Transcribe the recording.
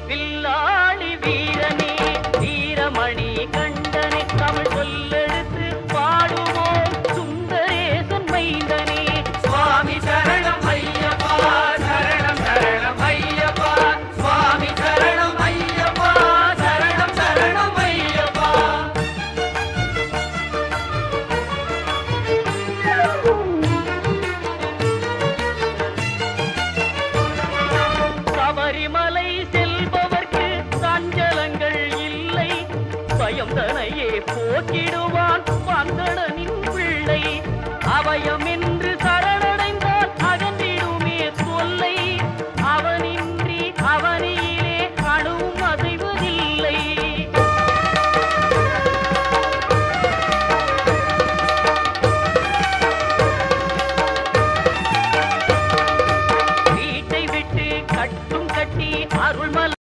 வில்லாளி வீரனே வீரமணி கண்டனே தமிழ் சொல்லெடுத்து பாடுவோம் சுந்தரேசன் மைந்தனே சுவாமி சரணம் ஐயப்பா சரணம் சரணம் ஐயப்பா சுவாமி சரணம் ஐயப்பா சரணம் சரணம் ஐயப்பா சபரிமலை செல்பவர்க்கு சஞ்சலங்கள் இல்லை பயம் தனையே போக்கிடுவான் வந்தன